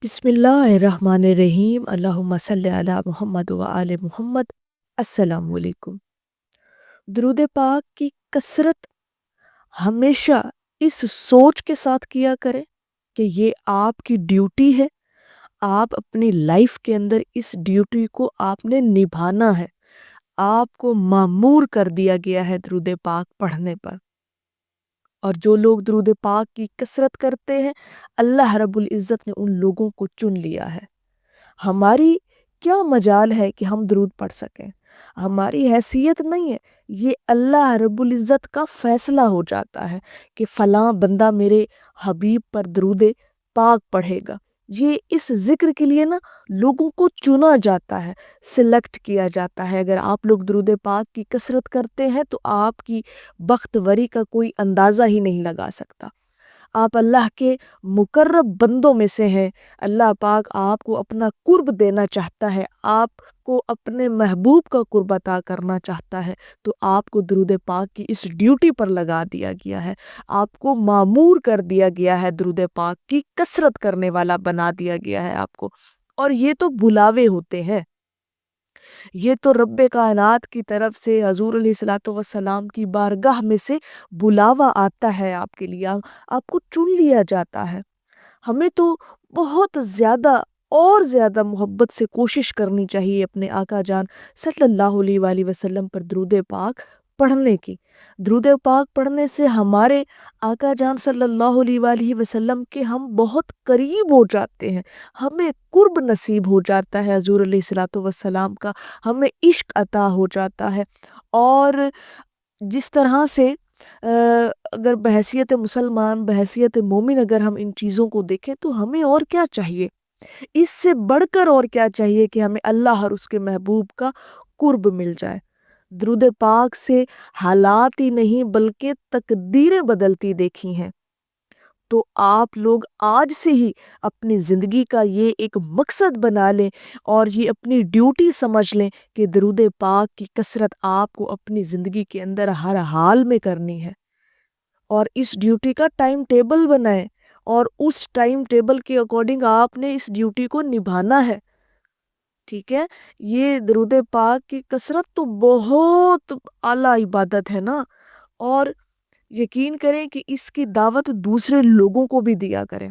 بسم اللہ الرحمن الرحیم اللہم صلی علی محمد و آل محمد۔ السلام علیکم۔ درود پاک کی کثرت ہمیشہ اس سوچ کے ساتھ کیا کریں کہ یہ آپ کی ڈیوٹی ہے، آپ اپنی لائف کے اندر اس ڈیوٹی کو آپ نے نبھانا ہے، آپ کو مامور کر دیا گیا ہے درود پاک پڑھنے پر۔ اور جو لوگ درود پاک کی کثرت کرتے ہیں اللہ رب العزت نے ان لوگوں کو چن لیا ہے۔ ہماری کیا مجال ہے کہ ہم درود پڑھ سکیں؟ ہماری حیثیت نہیں ہے، یہ اللہ رب العزت کا فیصلہ ہو جاتا ہے کہ فلاں بندہ میرے حبیب پر درود پاک پڑھے گا۔ یہ اس ذکر کے لیے لوگوں کو چنا جاتا ہے، سلیکٹ کیا جاتا ہے۔ اگر آپ لوگ درود پاک کی کثرت کرتے ہیں تو آپ کی بختوری کا کوئی اندازہ ہی نہیں لگا سکتا۔ آپ اللہ کے مقرب بندوں میں سے ہیں۔ اللہ پاک آپ کو اپنا قرب دینا چاہتا ہے، آپ کو اپنے محبوب کا قرب عطا کرنا چاہتا ہے، تو آپ کو درود پاک کی اس ڈیوٹی پر لگا دیا گیا ہے، آپ کو مامور کر دیا گیا ہے، درود پاک کی کثرت کرنے والا بنا دیا گیا ہے آپ کو۔ اور یہ تو بلاوے ہوتے ہیں، یہ تو رب کائنات کی طرف سے حضور علیہ الصلوۃ والسلام کی بارگاہ میں سے بلاوا آتا ہے آپ کے لیے، آپ کو چن لیا جاتا ہے۔ ہمیں تو بہت زیادہ اور زیادہ محبت سے کوشش کرنی چاہیے اپنے آقا جان صلی اللہ علیہ وآلہ وسلم پر درود پاک پڑھنے کی۔ درود پاک پڑھنے سے ہمارے آقا جان صلی اللہ علیہ وآلہ وسلم کے ہم بہت قریب ہو جاتے ہیں، ہمیں قرب نصیب ہو جاتا ہے حضور علیہ الصلوۃ والسلام کا، ہمیں عشق عطا ہو جاتا ہے۔ اور جس طرح سے اگر بحیثیت مسلمان، بحیثیت مومن اگر ہم ان چیزوں کو دیکھیں تو ہمیں اور کیا چاہیے؟ اس سے بڑھ کر اور کیا چاہیے کہ ہمیں اللہ اور اس کے محبوب کا قرب مل جائے۔ درود پاک سے حالات ہی نہیں بلکہ تقدیریں بدلتی دیکھی ہیں۔ تو آپ لوگ آج سے ہی اپنی زندگی کا یہ ایک مقصد بنا لیں اور یہ اپنی ڈیوٹی سمجھ لیں کہ درود پاک کی کثرت آپ کو اپنی زندگی کے اندر ہر حال میں کرنی ہے، اور اس ڈیوٹی کا ٹائم ٹیبل بنائیں اور اس ٹائم ٹیبل کے اکارڈنگ آپ نے اس ڈیوٹی کو نبھانا ہے۔ ٹھیک ہے، یہ درود پاک کی کثرت تو بہت اعلیٰ عبادت ہے نا، اور یقین کریں کہ اس کی دعوت دوسرے لوگوں کو بھی دیا کریں،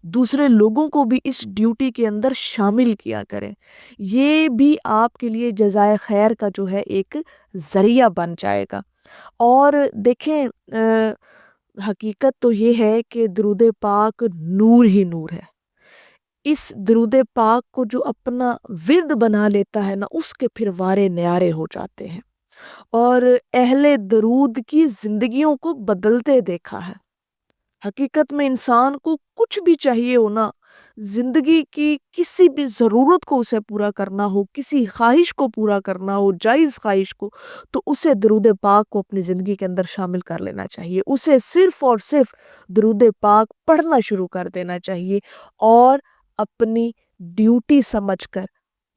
دوسرے لوگوں کو بھی اس ڈیوٹی کے اندر شامل کیا کریں۔ یہ بھی آپ کے لیے جزائے خیر کا جو ہے ایک ذریعہ بن جائے گا۔ اور دیکھیں حقیقت تو یہ ہے کہ درود پاک نور ہی نور ہے۔ اس درود پاک کو جو اپنا ورد بنا لیتا ہے اس کے پھر وارے نیارے ہو جاتے ہیں، اور اہل درود کی زندگیوں کو بدلتے دیکھا ہے۔ حقیقت میں انسان کو کچھ بھی چاہیے ہونا، زندگی کی کسی بھی ضرورت کو اسے پورا کرنا ہو، کسی خواہش کو پورا کرنا ہو، جائز خواہش کو، تو اسے درود پاک کو اپنی زندگی کے اندر شامل کر لینا چاہیے، اسے صرف اور صرف درود پاک پڑھنا شروع کر دینا چاہیے، اور اپنی ڈیوٹی سمجھ کر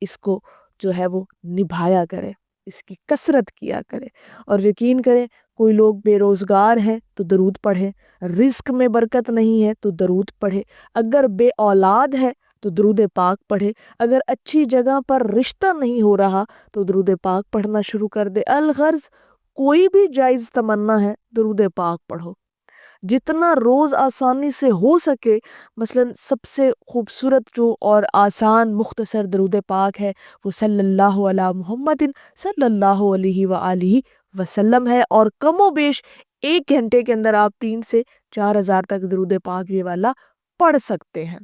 اس کو جو ہے وہ نبھایا کرے، اس کی کثرت کیا کرے۔ اور یقین کریں، کوئی لوگ بے روزگار ہیں تو درود پڑھیں، رزق میں برکت نہیں ہے تو درود پڑھے، اگر بے اولاد ہے تو درود پاک پڑھے، اگر اچھی جگہ پر رشتہ نہیں ہو رہا تو درود پاک پڑھنا شروع کر دے۔ الغرض کوئی بھی جائز تمنا ہے، درود پاک پڑھو جتنا روز آسانی سے ہو سکے۔ مثلا سب سے خوبصورت جو اور آسان مختصر درود پاک ہے وہ صلی اللہ علی محمد صلی اللہ علیہ وآلہ وسلم ہے، اور کم و بیش 1 گھنٹے کے اندر آپ 3 سے 4 ہزار تک درود پاک یہ والا پڑھ سکتے ہیں۔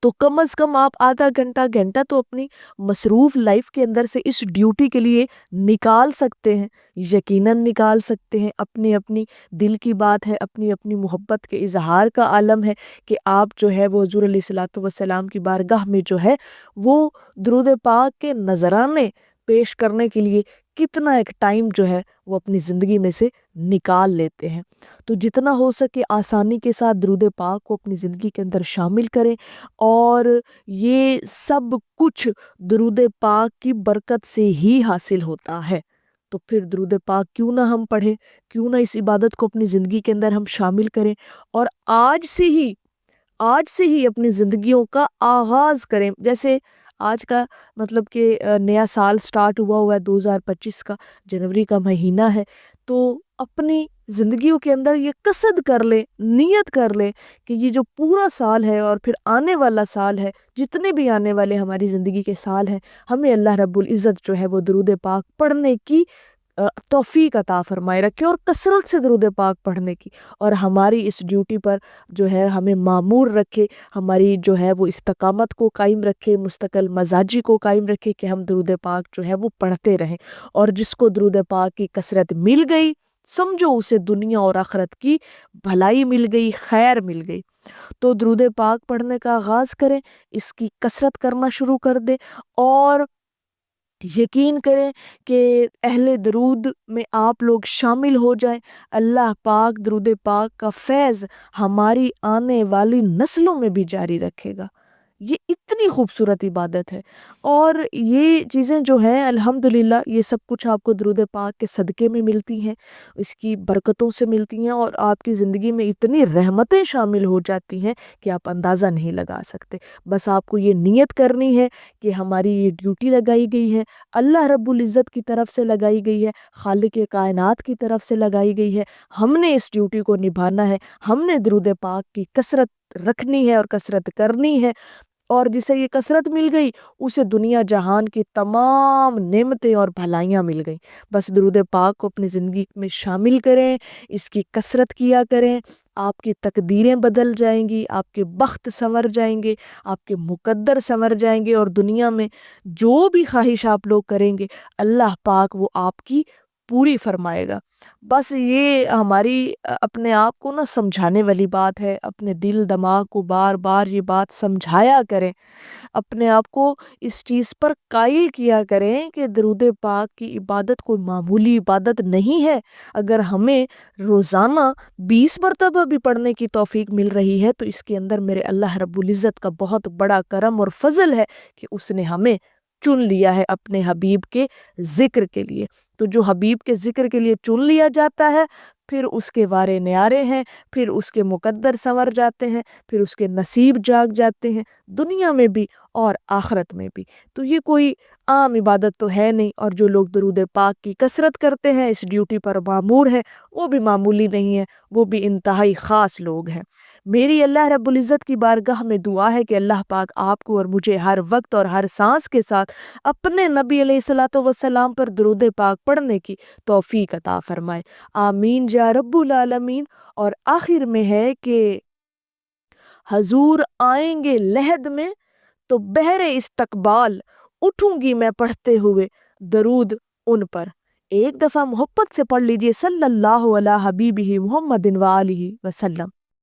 تو کم از کم آپ آدھا گھنٹہ تو اپنی مصروف لائف کے اندر سے اس ڈیوٹی کے لیے نکال سکتے ہیں، یقیناً نکال سکتے ہیں۔ اپنی اپنی دل کی بات ہے، اپنی اپنی محبت کے اظہار کا عالم ہے کہ آپ جو ہے وہ حضور علیہ الصلوۃ والسلام کی بارگاہ میں جو ہے وہ درود پاک کے نذرانے پیش کرنے کے لیے کتنا ایک ٹائم جو ہے وہ اپنی زندگی میں سے نکال لیتے ہیں۔ تو جتنا ہو سکے آسانی کے ساتھ درود پاک کو اپنی زندگی کے اندر شامل کریں، اور یہ سب کچھ درود پاک کی برکت سے ہی حاصل ہوتا ہے۔ تو پھر درود پاک کیوں نہ ہم پڑھیں، کیوں نہ اس عبادت کو اپنی زندگی کے اندر ہم شامل کریں، اور آج سے ہی اپنی زندگیوں کا آغاز کریں. جیسے آج کا مطلب کہ نیا سال سٹارٹ ہوا ہے 2025 کا، جنوری کا مہینہ ہے، تو اپنی زندگیوں کے اندر یہ قصد کر لیں، نیت کر لیں کہ یہ جو پورا سال ہے اور پھر آنے والا سال ہے، جتنے بھی آنے والے ہماری زندگی کے سال ہیں، ہمیں اللہ رب العزت جو ہے وہ درود پاک پڑھنے کی توفیق عطا فرمائے رکھے، اور کثرت سے درود پاک پڑھنے کی، اور ہماری اس ڈیوٹی پر جو ہے ہمیں معمور رکھے، ہماری جو ہے وہ استقامت کو قائم رکھے، مستقل مزاجی کو قائم رکھے کہ ہم درود پاک جو ہے وہ پڑھتے رہیں. اور جس کو درود پاک کی کثرت مل گئی، سمجھو اسے دنیا اور آخرت کی بھلائی مل گئی، خیر مل گئی. تو درود پاک پڑھنے کا آغاز کریں، اس کی کثرت کرنا شروع کر دیں، اور یقین کریں کہ اہل درود میں آپ لوگ شامل ہو جائیں. اللہ پاک درود پاک کا فیض ہماری آنے والی نسلوں میں بھی جاری رکھے گا. یہ اتنی خوبصورت عبادت ہے، اور یہ چیزیں جو ہیں الحمدللہ یہ سب کچھ آپ کو درود پاک کے صدقے میں ملتی ہیں، اس کی برکتوں سے ملتی ہیں، اور آپ کی زندگی میں اتنی رحمتیں شامل ہو جاتی ہیں کہ آپ اندازہ نہیں لگا سکتے. بس آپ کو یہ نیت کرنی ہے کہ ہماری یہ ڈیوٹی لگائی گئی ہے، اللہ رب العزت کی طرف سے لگائی گئی ہے، خالق کائنات کی طرف سے لگائی گئی ہے. ہم نے اس ڈیوٹی کو نبھانا ہے، ہم نے درود پاک کی کثرت رکھنی ہے اور کثرت کرنی ہے. اور جسے یہ کثرت مل گئی اسے دنیا جہان کی تمام نعمتیں اور بھلائیاں مل گئیں. بس درود پاک کو اپنی زندگی میں شامل کریں، اس کی کثرت کیا کریں، آپ کی تقدیریں بدل جائیں گی، آپ کے بخت سنور جائیں گے، آپ کے مقدر سنور جائیں گے، اور دنیا میں جو بھی خواہش آپ لوگ کریں گے اللہ پاک وہ آپ کی پوری فرمائے گا. بس یہ ہماری اپنے آپ کو نا سمجھانے والی بات ہے، اپنے دل دماغ کو بار بار یہ بات سمجھایا کریں، اپنے آپ کو اس چیز پر قائل کیا کریں کہ درود پاک کی عبادت کوئی معمولی عبادت نہیں ہے. اگر ہمیں روزانہ 20 مرتبہ بھی پڑھنے کی توفیق مل رہی ہے تو اس کے اندر میرے اللہ رب العزت کا بہت بڑا کرم اور فضل ہے کہ اس نے ہمیں چن لیا ہے اپنے حبیب کے ذکر کے لیے. تو جو حبیب کے ذکر کے لیے چن لیا جاتا ہے پھر اس کے وارے نیارے ہیں، پھر اس کے مقدر سنور جاتے ہیں، پھر اس کے نصیب جاگ جاتے ہیں، دنیا میں بھی اور آخرت میں بھی. تو یہ کوئی عام عبادت تو ہے نہیں، اور جو لوگ درود پاک کی کثرت کرتے ہیں، اس ڈیوٹی پر معمور ہیں، وہ بھی معمولی نہیں ہیں، وہ بھی انتہائی خاص لوگ ہیں. میری اللہ رب العزت کی بارگاہ میں دعا ہے کہ اللہ پاک آپ کو اور مجھے ہر وقت اور ہر سانس کے ساتھ اپنے نبی علیہ الصلوۃ والسلام پر درود پاک پڑھنے کی توفیق عطا فرمائے. آمین یا رب العالمین. اور آخر میں ہے کہ حضور آئیں گے لحد میں تو بہر استقبال اٹھوں گی میں پڑھتے ہوئے درود ان پر. ایک دفعہ محبت سے پڑھ لیجئے صلی اللہ علیہ حبیبہ محمد و آلہ وسلم.